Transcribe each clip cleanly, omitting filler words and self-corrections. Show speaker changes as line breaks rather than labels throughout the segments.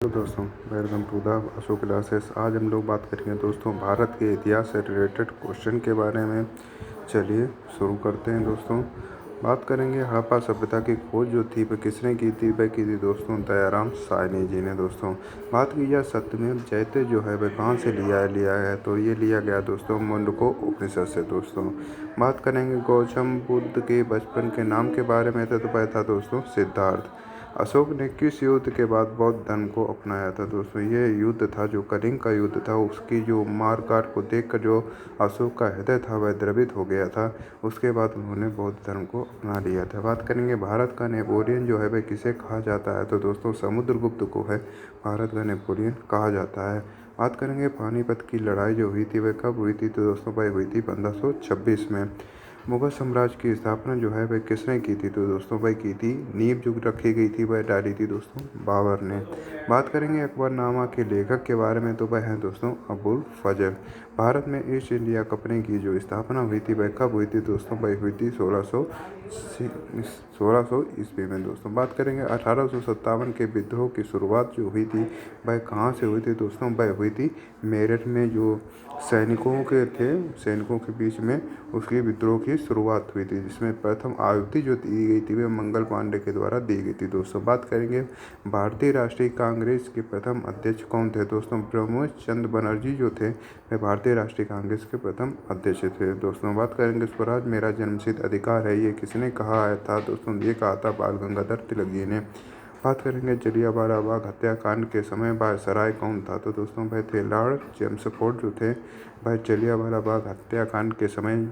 Hello दोस्तों, welcome to the Ashok classes. आज हम लोग बात करेंगे दोस्तों भारत के इतिहास से रिलेटेड क्वेश्चन के बारे में। चलिए शुरू करते हैं दोस्तों। बात करेंगे हड़प्पा सभ्यता की खोज जो थी वह किसने की थी? वह की थी दोस्तों दयाराम साहनी जी ने दोस्तों। बात की जाए सत्यमेव जयते जो है वह कहाँ से लिया है तो ये लिया गया दोस्तों मुंडको उपनिषद से दोस्तों। बात करेंगे गौतम बुद्ध के बचपन के नाम के बारे में तो वह था दोस्तों सिद्धार्थ। अशोक ने किस युद्ध के बाद बौद्ध धर्म को अपनाया था दोस्तों? ये युद्ध था जो कलिंग का युद्ध था। उसकी जो मार काट को देखकर जो अशोक का हृदय था वह द्रवित हो गया था। उसके बाद उन्होंने बौद्ध धर्म को अपना लिया था। बात करेंगे भारत का नेपोलियन जो है वह किसे कहा जाता है तो दोस्तों समुद्रगुप्त को है भारत का नेपोलियन कहा जाता है। बात करेंगे पानीपत की लड़ाई जो हुई थी वह कब हुई थी तो दोस्तों वह हुई थी 1526 में। मुगल साम्राज्य की स्थापना जो है वह किसने की थी तो दोस्तों वह की थी नींव जो रखी गई थी वह डाली थी दोस्तों बाबर ने। बात करेंगे अकबरनामा के लेखक के बारे में तो वह है दोस्तों अबुल फजल। भारत में ईस्ट इंडिया कंपनी की जो स्थापना हुई थी वह कब हुई थी दोस्तों? वह हुई थी 1600 ईस्वी में दोस्तों। बात करेंगे 1857 के विद्रोह की शुरुआत जो हुई थी वह कहाँ से हुई थी दोस्तों? वह हुई थी मेरठ में। जो सैनिकों के बीच में उसकी विद्रोह की शुरुआत हुई थी, जिसमें प्रथम आहुति जो दी गई थी वह मंगल पांडे के द्वारा दी गई थी दोस्तों। बात करेंगे भारतीय राष्ट्रीय कांग्रेस के प्रथम अध्यक्ष कौन थे दोस्तों? प्रमोद चंद्र बनर्जी जो थे वह भारतीय राष्ट्रीय कांग्रेस के प्रथम अध्यक्ष थे दोस्तों। बात करेंगे स्वराज मेरा जन्मसिद्ध अधिकार है, ये किसने कहा था दोस्तों? ये कहा था बाल गंगाधर तिलक जी ने। बात करेंगे जलियांवाला बाग हत्याकांड के समय वायसराय कौन था तो दोस्तों वह थे लॉर्ड चेम्सफोर्ड जो थे वह जलियांवाला बाग हत्याकांड के समय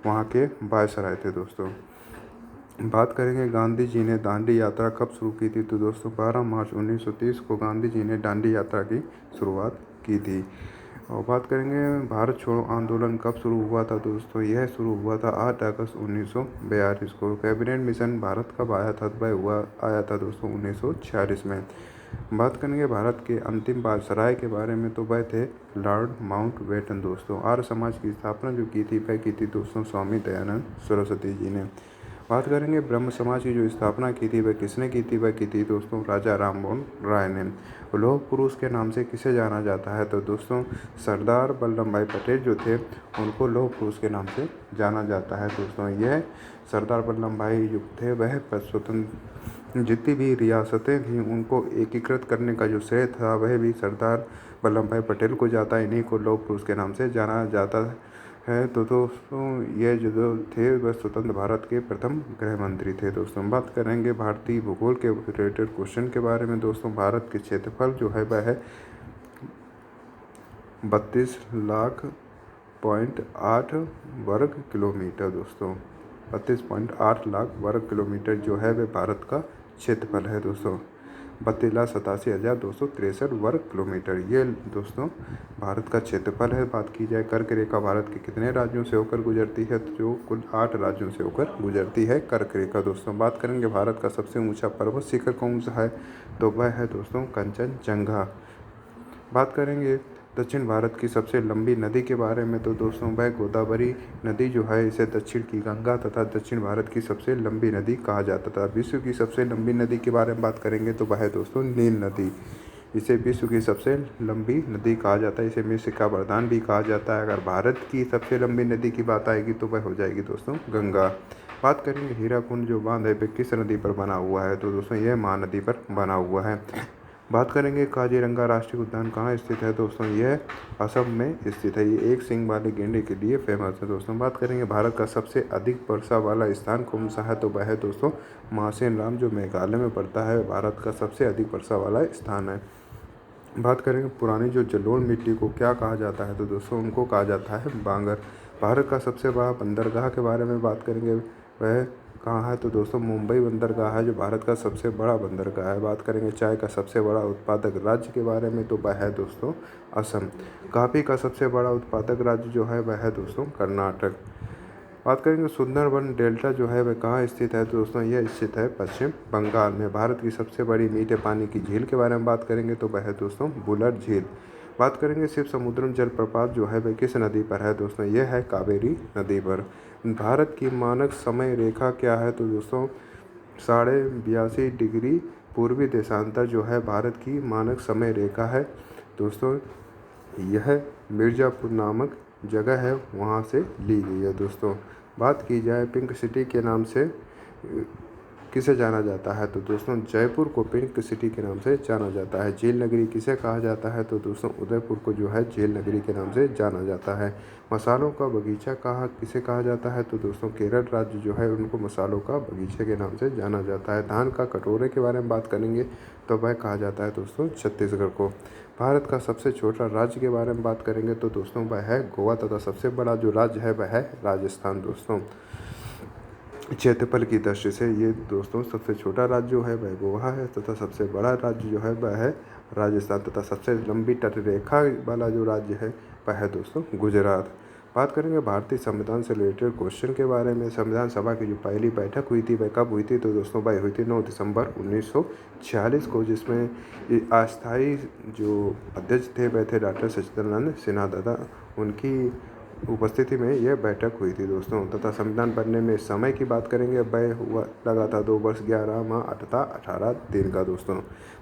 वहाँ के वायसराय थे दोस्तों। बात करेंगे गांधी जी ने दांडी यात्रा कब शुरू की थी तो दोस्तों 12 मार्च 1930 को गांधी जी ने दांडी यात्रा की शुरुआत की थी। और बात करेंगे भारत छोड़ो आंदोलन कब शुरू हुआ था दोस्तों? यह शुरू हुआ था 8 अगस्त 1942 को। कैबिनेट मिशन भारत कब आया था? वह आया था दोस्तों 1946 में। बात करेंगे भारत के अंतिम वायसराय के बारे में तो वह थे लॉर्ड माउंटबेटन दोस्तों। आर्य समाज की स्थापना जो की थी वह की थी दोस्तों स्वामी दयानंद सरस्वती जी ने। बात करेंगे ब्रह्म समाज की जो स्थापना की थी वह किसने की थी? वह की थी दोस्तों राजा राममोहन राय ने। लौह पुरुष के नाम से किसे जाना जाता है तो दोस्तों सरदार वल्लभ भाई पटेल जो थे उनको लौह पुरुष के नाम से जाना जाता है दोस्तों। यह सरदार वल्लभ भाई जो थे वह स्वतंत्र जितनी भी रियासतें थीं उनको एकीकृत करने का जो श्रेय था वह भी सरदार वल्लभ भाई पटेल को जाता। इन्हीं को लौह पुरुष के नाम से जाना जाता है। तो दोस्तों ये जो थे वह स्वतंत्र भारत के प्रथम गृह मंत्री थे दोस्तों। बात करेंगे भारतीय भूगोल के रिलेटेड क्वेश्चन के बारे में दोस्तों। भारत के क्षेत्रफल जो है वह है 32,08 वर्ग किलोमीटर दोस्तों। 32.8 लाख वर्ग किलोमीटर जो है वह भारत का क्षेत्रफल है दोस्तों। 32,87,263 वर्ग किलोमीटर ये दोस्तों भारत का क्षेत्रफल है। बात की जाए कर्क रेखा भारत के कितने राज्यों से होकर गुजरती है तो जो कुल 8 राज्यों से होकर गुजरती है कर्क रेखा दोस्तों। बात करेंगे भारत का सबसे ऊंचा पर्वत शिखर कौन सा है तो वह है दोस्तों कंचनजंगा। बात करेंगे दक्षिण भारत की सबसे लंबी नदी के बारे में तो दोस्तों वह गोदावरी नदी जो है इसे दक्षिण की गंगा तथा दक्षिण भारत की सबसे लंबी नदी कहा जाता था। विश्व की सबसे लंबी नदी के बारे में बात करेंगे तो वह है दोस्तों नील नदी। इसे विश्व की सबसे लंबी नदी कहा जाता है। इसे विश्व का वरदान भी कहा जाता है। अगर भारत की सबसे लंबी नदी की बात आएगी तो वह हो जाएगी दोस्तों गंगा। बात करेंगे हीराकुंड जो बांध है वह किस नदी पर बना हुआ है तो दोस्तों यह महानदी पर बना हुआ है। बात करेंगे काजीरंगा राष्ट्रीय उद्यान कहाँ स्थित है दोस्तों? यह असम में स्थित है। ये एक सींग वाले गेंडे के लिए फेमस है दोस्तों। बात करेंगे भारत का सबसे अधिक वर्षा वाला स्थान कौन सा है तो वह है दोस्तों मासेन राम जो मेघालय में पड़ता है। भारत का सबसे अधिक वर्षा वाला स्थान है। बात करेंगे पुरानी जो जलोढ़ मिट्टी को क्या कहा जाता है तो दोस्तों उनको कहा जाता है बांगर। भारत का सबसे बड़ा बंदरगाह के बारे में बात करेंगे वह कहाँ है तो दोस्तों मुंबई बंदरगाह है जो भारत का सबसे बड़ा बंदरगाह है। बात करेंगे चाय का सबसे बड़ा उत्पादक राज्य के बारे में तो वह है दोस्तों असम। कॉफ़ी का सबसे बड़ा उत्पादक राज्य जो है वह है दोस्तों कर्नाटक। बात करेंगे सुंदरबन डेल्टा जो है वह कहाँ स्थित है तो दोस्तों यह स्थित है पश्चिम बंगाल में। भारत की सबसे बड़ी मीठे पानी की झील के बारे में बात करेंगे तो वह है दोस्तों बुलर झील। बात करेंगे शिव समुद्रम जलप्रपात जो है वह किस नदी पर है दोस्तों? यह है कावेरी नदी पर। भारत की मानक समय रेखा क्या है तो दोस्तों 82.5 डिग्री पूर्वी देशांतर जो है भारत की मानक समय रेखा है दोस्तों, यह मिर्ज़ापुर नामक जगह है, वहाँ से ली गई है दोस्तों। बात की जाए पिंक सिटी के नाम से किसे जाना जाता है, तो दोस्तों जयपुर को पिंक सिटी के नाम से जाना जाता है। जेल नगरी किसे कहा जाता है, तो दोस्तों उदयपुर को जो है जेल नगरी के नाम से जाना जाता है। मसालों का बगीचा किसे कहा जाता है, तो दोस्तों केरल राज्य जो है उनको मसालों का बगीचे के नाम से जाना जाता है। धान का कटोरे के बारे में बात करेंगे तो वह कहा जाता है दोस्तों छत्तीसगढ़ को। भारत का सबसे छोटा राज्य के बारे में बात करेंगे तो दोस्तों वह है गोवा, तथा सबसे बड़ा जो राज्य है वह है राजस्थान दोस्तों। क्षेत्रफल की दृष्टि से ये दोस्तों सबसे छोटा राज्य जो है वह गोवा है, तथा सबसे बड़ा राज्य जो है वह है राजस्थान, तथा सबसे लंबी तटरेखा वाला जो राज्य है वह है दोस्तों गुजरात। बात करेंगे भारतीय संविधान से रिलेटेड क्वेश्चन के बारे में। संविधान सभा की जो पहली बैठक हुई थी वह कब हुई थी, तो दोस्तों वह हुई थी 9 दिसंबर 1946 को, जिसमें अस्थायी जो अध्यक्ष थे वह थे डॉक्टर सच्चिदानंद सिन्हा दादा, उनकी उपस्थिति में यह बैठक हुई थी दोस्तों। तथा संविधान बनने में समय की बात करेंगे, वह हुआ लगा था 2 वर्ष 11 माह तथा 18 दिन का दोस्तों।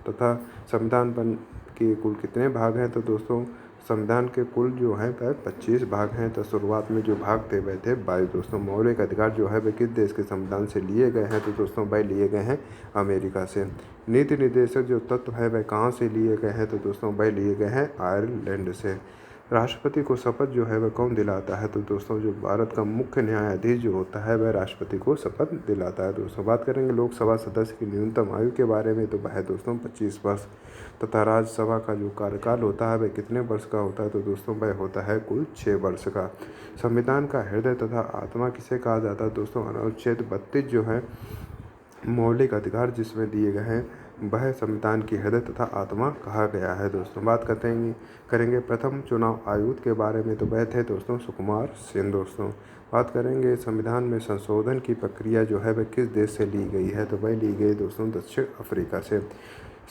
तथा संविधान बन के कुल कितने भाग हैं, तो दोस्तों संविधान के कुल जो हैं वह 25 भाग हैं। तो शुरुआत में जो भाग थे वह थे 22 दोस्तों। मौलिक अधिकार जो है वह किस देश के संविधान से लिए गए हैं, तो दोस्तों वह लिए गए हैं अमेरिका से। नीति निर्देशक जो तत्व है वह कहाँ से लिए गए हैं, तो दोस्तों वह लिए गए हैं आयरलैंड से। राष्ट्रपति को शपथ जो है वह कौन दिलाता है, तो दोस्तों जो भारत का मुख्य न्यायाधीश जो होता है वह राष्ट्रपति को शपथ दिलाता है दोस्तों। बात करेंगे लोकसभा सदस्य की न्यूनतम आयु के बारे में, तो वह है दोस्तों 25 वर्ष। तथा राज्यसभा का जो कार्यकाल होता है वह कितने वर्ष का होता है, तो दोस्तों वह होता है कुल 6 वर्ष का। संविधान का हृदय तथा आत्मा किसे कहा जाता है, दोस्तों अनुच्छेद 32 जो है मौलिक अधिकार जिसमें दिए गए हैं वह संविधान की हृदय तथा आत्मा कहा गया है दोस्तों। बात करेंगे प्रथम चुनाव आयुक्त के बारे में, तो वह थे दोस्तों सुकुमार सेन दोस्तों। बात करेंगे संविधान में संशोधन की प्रक्रिया जो है वह किस देश से ली गई है, तो वह ली गई दोस्तों दक्षिण अफ्रीका से।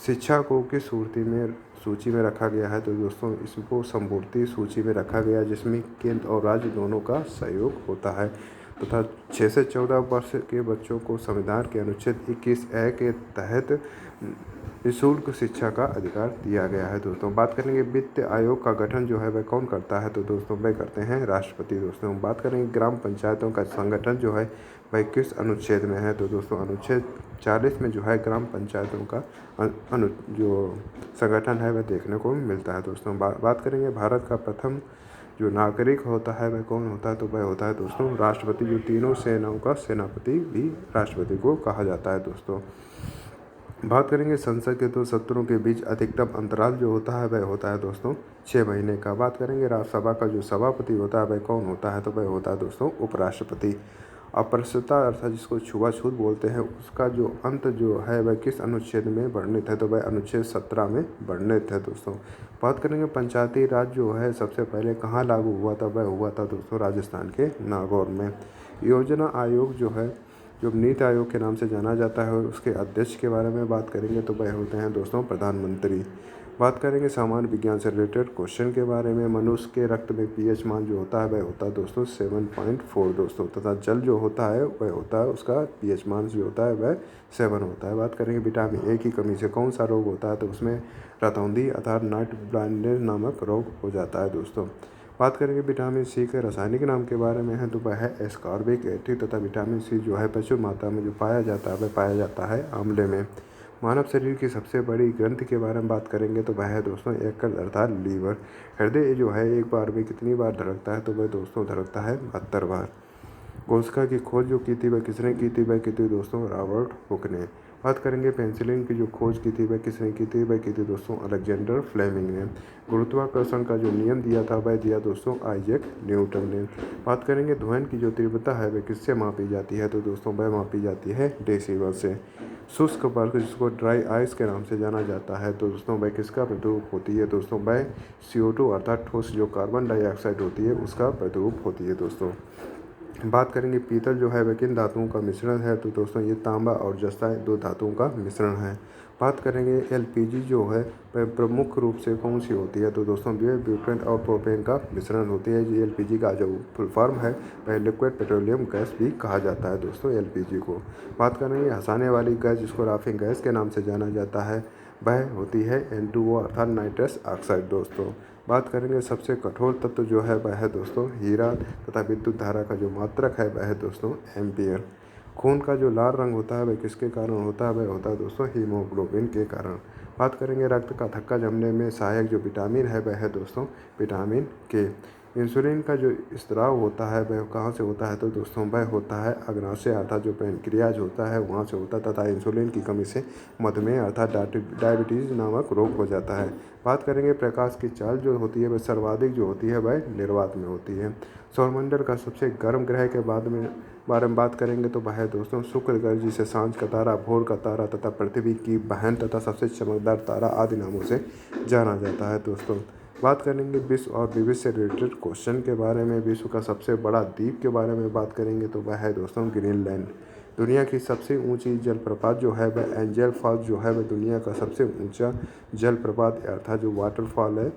शिक्षा को किस सूची में रखा गया है, तो दोस्तों इसको समवर्ती सूची में रखा गया, जिसमें केंद्र और राज्य दोनों का सहयोग होता है। तथा 6 से 14 वर्ष के बच्चों को संविधान के अनुच्छेद 21A के तहत निःशुल्क शिक्षा का अधिकार दिया गया है दोस्तों। बात करेंगे वित्त आयोग का गठन जो है वह कौन करता है, तो दोस्तों वह करते हैं राष्ट्रपति दोस्तों। बात करेंगे ग्राम पंचायतों का संगठन जो है वह किस अनुच्छेद में है, तो दोस्तों अनुच्छेद 40 में जो है ग्राम पंचायतों का जो संगठन है वह देखने को मिलता है दोस्तों। बात करेंगे भारत का प्रथम जो नागरिक होता है वह कौन होता है, तो वह होता है दोस्तों राष्ट्रपति, जो तीनों सेनाओं का सेनापति भी राष्ट्रपति को कहा जाता है दोस्तों। बात करेंगे संसद के 2 सत्रों के बीच अधिकतम अंतराल जो होता है वह होता है दोस्तों 6 महीने का। बात करेंगे राज्यसभा का जो सभापति होता है वह कौन होता है, तो वह होता है दोस्तों उपराष्ट्रपति। अप्रस्तुतता अर्थात जिसको छुआछूत बोलते हैं, उसका जो अंत जो है वह किस अनुच्छेद में वर्णित है, तो वह अनुच्छेद 17 में वर्णित है दोस्तों। बात करेंगे पंचायती राज जो है सबसे पहले कहाँ लागू हुआ था, वह हुआ था दोस्तों राजस्थान के नागौर में। योजना आयोग जो है जो नीति आयोग के नाम से जाना जाता है, और उसके अध्यक्ष के बारे में बात करेंगे तो वह होते हैं दोस्तों प्रधानमंत्री। बात करेंगे सामान्य विज्ञान से रिलेटेड क्वेश्चन के बारे में। मनुष्य के रक्त में पीएच मान जो होता है वह होता है दोस्तों 7.4 दोस्तों। तथा जल जो होता है वह होता है उसका पीएच मान जो होता है वह 7 होता है। बात करेंगे विटामिन ए की कमी से कौन सा रोग होता है, तो उसमें रतौंधी अर्थात नाइट ब्लाइंडनेस नामक रोग हो जाता है दोस्तों। बात करेंगे विटामिन सी के रासायनिक नाम के बारे में है, तो वह है एस्कॉर्बिक एसिड। तथा विटामिन सी जो है प्रचुर मात्रा में जो पाया जाता है वह पाया जाता है आंवले में। मानव शरीर की सबसे बड़ी ग्रंथि के बारे में बात करेंगे तो वह है दोस्तों यकृत अर्थात लीवर। हृदय जो है एक बार में कितनी बार धड़कता है, तो वह दोस्तों धड़कता है 72 बार। कोशिका की खोज जो की थी वह किसने की थी, वह की थी दोस्तों रॉबर्ट हुक ने। बात करेंगे पेंसिलिन की जो खोज की थी वह किसने की थी, वह की थी दोस्तों अलेक्जेंडर फ्लेमिंग ने। गुरुत्वाकर्षण का जो नियम दिया था वह दिया दोस्तों आइजैक न्यूटन ने। बात करेंगे ध्वनि की जो तीव्रता है वह किससे मापी जाती है, तो दोस्तों वह मापी जाती है डेसिबल से। शुष्क बर्फ जिसको ड्राई आइस के नाम से जाना जाता है, तो दोस्तों वह किसका प्रतिरूप होती है, दोस्तों वह CO2 अर्थात ठोस जो कार्बन डाइऑक्साइड होती है उसका प्रतिरूप होती है दोस्तों। बात करेंगे पीतल जो है वह किन धातुओं का मिश्रण है, तो दोस्तों ये तांबा और जस्ता 2 धातुओं का मिश्रण है। बात करेंगे एलपीजी जो है वह प्रमुख रूप से कौन सी होती है, तो दोस्तों ब्यूटेन और प्रोपेन का मिश्रण होती है। ये एलपीजी का जो फुल फॉर्म है वह लिक्विड पेट्रोलियम गैस भी कहा जाता है दोस्तों एलपीजी को। बात करेंगे हंसाने वाली गैस जिसको लाफिंग गैस के नाम से जाना जाता है, वह होती है N2O अर्थात नाइट्रस ऑक्साइड दोस्तों। बात करेंगे सबसे कठोर तत्व जो है वह है दोस्तों हीरा तथा विद्युत धारा का जो मात्रक है वह है दोस्तों एम्पियर। खून का जो लाल रंग होता है वह किसके कारण होता है, वह होता है दोस्तों हीमोग्लोबिन के कारण। बात करेंगे रक्त का थक्का जमने में सहायक जो विटामिन है वह है दोस्तों विटामिन के। इंसुलिन का जो स्त्राव होता है वह कहाँ से होता है, तो दोस्तों वह होता है अग्नाशय अर्थात जो पेनक्रियाज होता है वहाँ से होता है, तथा इंसुलिन की कमी से मधुमेह अर्थात डायबिटीज़ नामक रोग हो जाता है। बात करेंगे प्रकाश की चाल जो होती है वह सर्वाधिक जो होती है वह निर्वात में होती है। सौरमंडल का सबसे गर्म ग्रह के बारे में बात करेंगे तो वह है दोस्तों शुक्र ग्रह, जिसे सांझ का तारा, भोर का तारा तथा पृथ्वी की बहन तथा सबसे चमकदार तारा आदि नामों से जाना जाता है दोस्तों। बात करेंगे विश्व और विविध से रिलेटेड क्वेश्चन के बारे में। विश्व का सबसे बड़ा द्वीप के बारे में बात करेंगे तो वह है दोस्तों ग्रीनलैंड। दुनिया की सबसे ऊंची जलप्रपात जो है वह एंजल फॉल्स जो है वह दुनिया का सबसे ऊंचा जलप्रपात अर्थात जो वाटरफॉल है।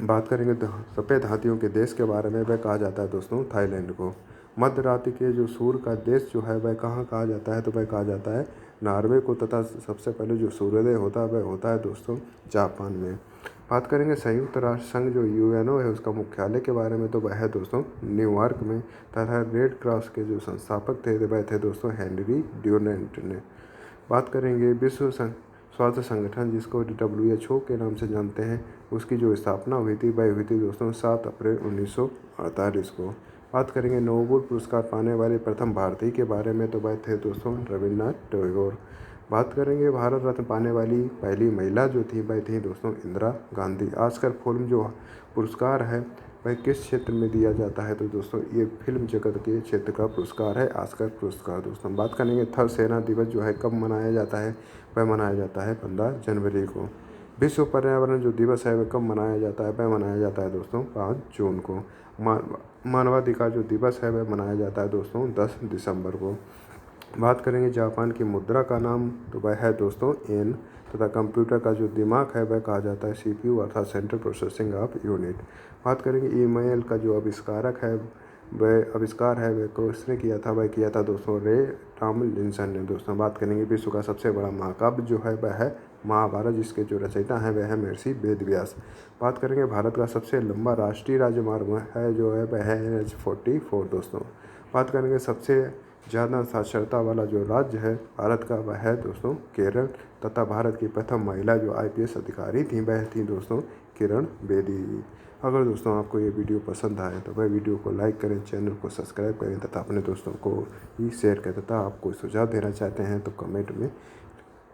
बात करेंगे तो सफ़ेद हाथियों के देश के बारे में, वह कहा जाता है दोस्तों थाईलैंड को। मध्य रात्रि के जो सूर्य का देश जो है वह कहाँ कहा जाता है, तो वह कहा जाता है नॉर्वे को, तथा सबसे पहले जो सूर्योदय होता है वह होता है दोस्तों जापान में। बात करेंगे संयुक्त राष्ट्र संघ जो यूएनओ है उसका मुख्यालय के बारे में, तो वह है दोस्तों न्यूयॉर्क में, तथा रेड क्रॉस के जो संस्थापक थे वह थे दोस्तों हेनरी ड्यूनेंट ने। बात करेंगे विश्व स्वास्थ्य संगठन जिसको WHO के नाम से जानते हैं, उसकी जो स्थापना हुई थी वह हुई थी दोस्तों 7 अप्रैल 1948 को। बात करेंगे नोबेल पुरस्कार पाने वाले प्रथम भारतीय के बारे में, तो वह थे दोस्तों रविन्द्रनाथ टैगोर। बात करेंगे भारत रत्न पाने वाली पहली महिला जो थी वह थी दोस्तों इंदिरा गांधी। ऑस्कर फिल्म जो पुरस्कार है वह किस क्षेत्र में दिया जाता है, तो दोस्तों ये फिल्म जगत के क्षेत्र का पुरस्कार है ऑस्कर पुरस्कार दोस्तों। बात करेंगे थल सेना दिवस जो है कब मनाया जाता है, वह मनाया जाता है 15 जनवरी को। विश्व पर्यावरण जो दिवस है वह कब मनाया जाता है, वह मनाया जाता है दोस्तों 5 जून को। मानवाधिकार जो दिवस है वह मनाया जाता है दोस्तों 10 दिसंबर को। बात करेंगे जापान की मुद्रा का नाम, तो वह है दोस्तों येन, तथा कंप्यूटर का जो दिमाग है वह कहा जाता है CPU अर्थात सेंट्रल प्रोसेसिंग ऑफ यूनिट। बात करेंगे ईमेल का जो आविष्कार है वह किसने किया था, वह किया था दोस्तों रे टॉमलिंसन ने दोस्तों। बात करेंगे विश्व का सबसे बड़ा महाकाव्य जो है वह है महाभारत, जिसके जो रचयिता हैं वह है महर्षि वेदव्यास। बात करेंगे भारत का सबसे लंबा राष्ट्रीय राजमार्ग है जो है वह है NH-44 दोस्तों। बात करेंगे सबसे ज़्यादा साक्षरता वाला जो राज्य है भारत का वह है दोस्तों केरल, तथा भारत की प्रथम महिला जो IPS अधिकारी थी वह थी दोस्तों किरण बेदी। अगर दोस्तों आपको ये वीडियो पसंद आए तो वह वीडियो को लाइक करें, चैनल को सब्सक्राइब करें तथा अपने दोस्तों को भी शेयर करें, तथा आप कोई सुझाव देना चाहते हैं तो कमेंट में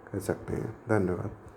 कह सकते हैं। धन्यवाद।